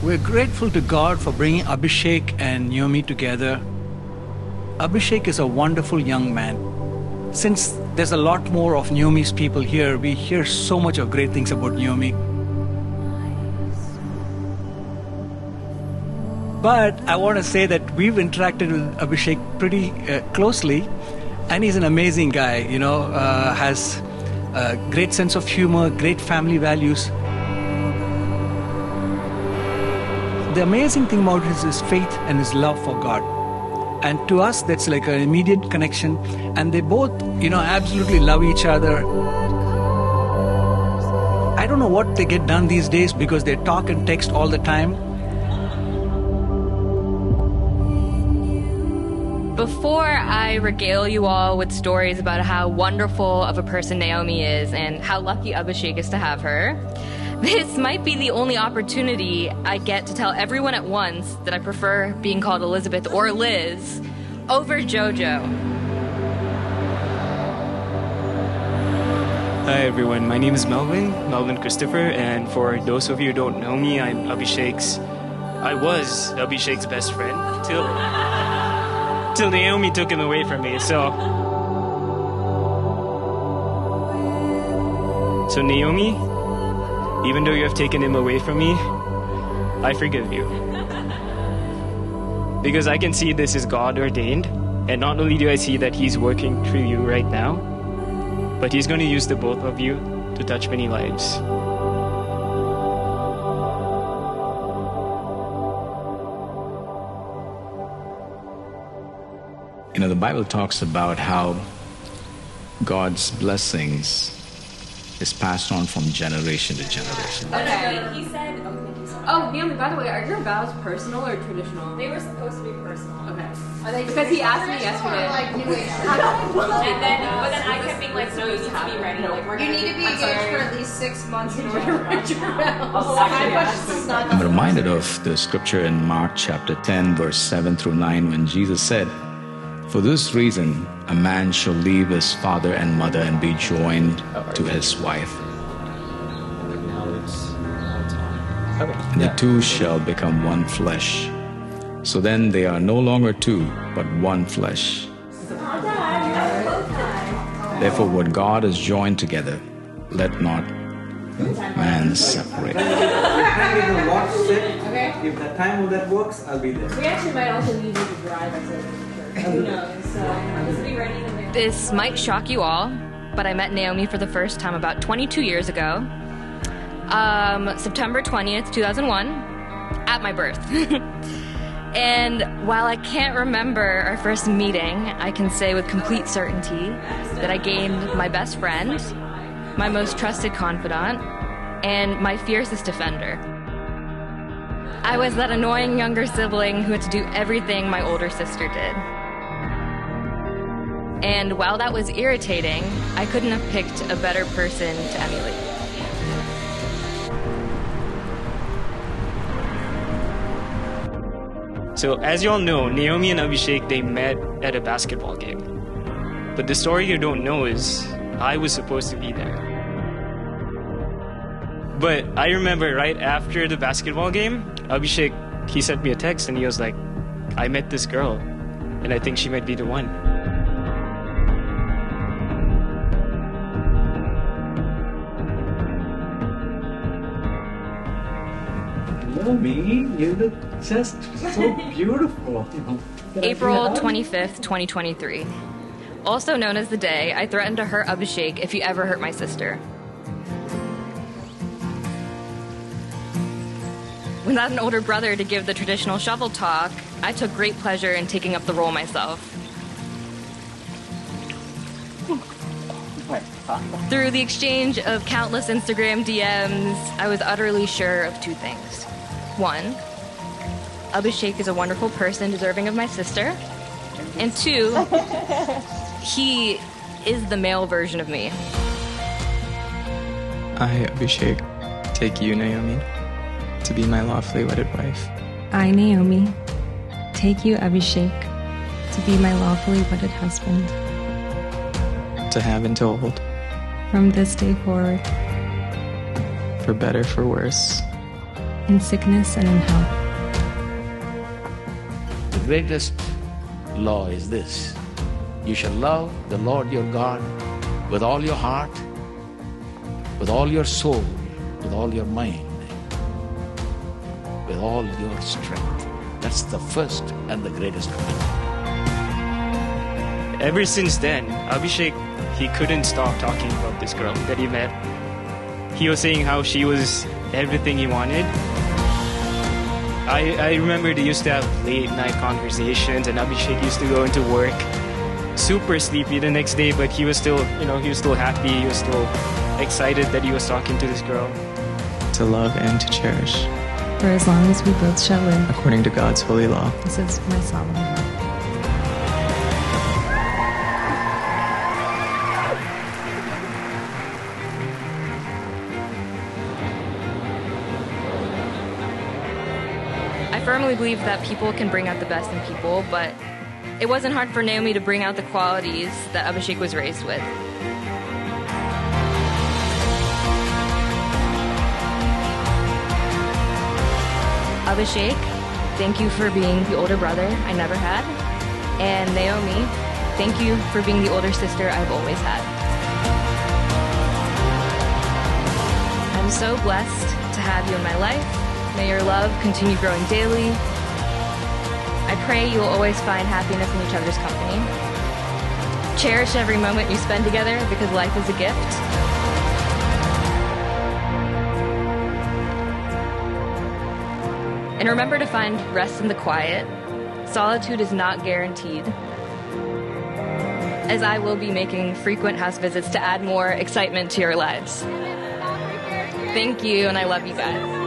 We're grateful to God for bringing Abishek and Naomi together. Abishek is a wonderful young man. Since there's a lot more of Naomi's people here, we hear so much of great things about Naomi. But I want to say that we've interacted with Abishek pretty closely, and he's an amazing guy, has a great sense of humor, great family values. The amazing thing about his faith and his love for God. And to us, that's like an immediate connection. And they both, absolutely love each other. I don't know what they get done these days because they talk and text all the time. Before I regale you all with stories about how wonderful of a person Naomi is and how lucky Abishek is to have her, this might be the only opportunity I get to tell everyone at once that I prefer being called Elizabeth or Liz over JoJo. Hi everyone, my name is Melvin Christopher, and for those of you who don't know me, I was Abhishek's best friend till Naomi took him away from me. So Naomi, even though you have taken him away from me, I forgive you. Because I can see this is God ordained, and not only do I see that He's working through you right now, but He's going to use the both of you to touch many lives. The Bible talks about how God's blessings is passed on from generation to generation. Okay. He said, oh, Naomi, by the way, are your vows personal or traditional? They were supposed to be personal. Okay. Are they because he asked me yesterday. Like New Age? But then I kept being like, no, you need to be ready. Like, you need to be engaged for at least 6 months in order to write your vows. I'm reminded of the scripture in Mark chapter 10, verse 7 through 9, when Jesus said, "For this reason, a man shall leave his father and mother and be joined to his wife. And the two shall become one flesh. So then they are no longer two, but one flesh. Therefore, what God has joined together, let not man separate." If the time of that works, I'll be there. We actually might also need you to drive us over. Who knows? So just be ready to make. This might shock you all, but I met Naomi for the first time about 22 years ago. September 20th, 2001, at my birth. And while I can't remember our first meeting, I can say with complete certainty that I gained my best friend, my most trusted confidant, and my fiercest defender. I was that annoying younger sibling who had to do everything my older sister did. And while that was irritating, I couldn't have picked a better person to emulate. So as you all know, Naomi and Abhishek, they met at a basketball game. But the story you don't know is I was supposed to be there. But I remember right after the basketball game, Abhishek, he sent me a text and he was like, "I met this girl and I think she might be the one." Naomi, you look just so beautiful. April 25th, 2023. Also known as the day I threatened to hurt Abhishek if he ever hurt my sister. Without an older brother to give the traditional shovel talk, I took great pleasure in taking up the role myself. Through the exchange of countless Instagram DMs, I was utterly sure of two things. One, Abhishek is a wonderful person deserving of my sister. And two, he is the male version of me. I, Abhishek, take you, Naomi, to be my lawfully wedded wife. I, Naomi, take you, Abhishek, to be my lawfully wedded husband. To have and to hold. From this day forward. For better, for worse. in sickness and in health. The greatest law is this: you shall love the Lord your God with all your heart, with all your soul, with all your mind, with all your strength. That's the first and the greatest commandment. Ever since then, Abishek, he couldn't stop talking about this girl that he met. He was saying how she was everything he wanted. I remember they used to have late night conversations, and Abishek used to go into work super sleepy the next day, but he was still, he was still happy. He was still excited that he was talking to this girl. To love and to cherish, For as long as we both shall live, according to God's holy law. this is my solemn vow. I firmly believe that people can bring out the best in people, but it wasn't hard for Naomi to bring out the qualities that Abishek was raised with. Abishek, thank you for being the older brother I never had. And Naomi, thank you for being the older sister I've always had. I'm so blessed to have you in my life. May your love continue growing daily. I pray you will always find happiness in each other's company. Cherish every moment you spend together because life is a gift. And remember to find rest in the quiet. Solitude is not guaranteed, as I will be making frequent house visits to add more excitement to your lives. Thank you, and I love you guys.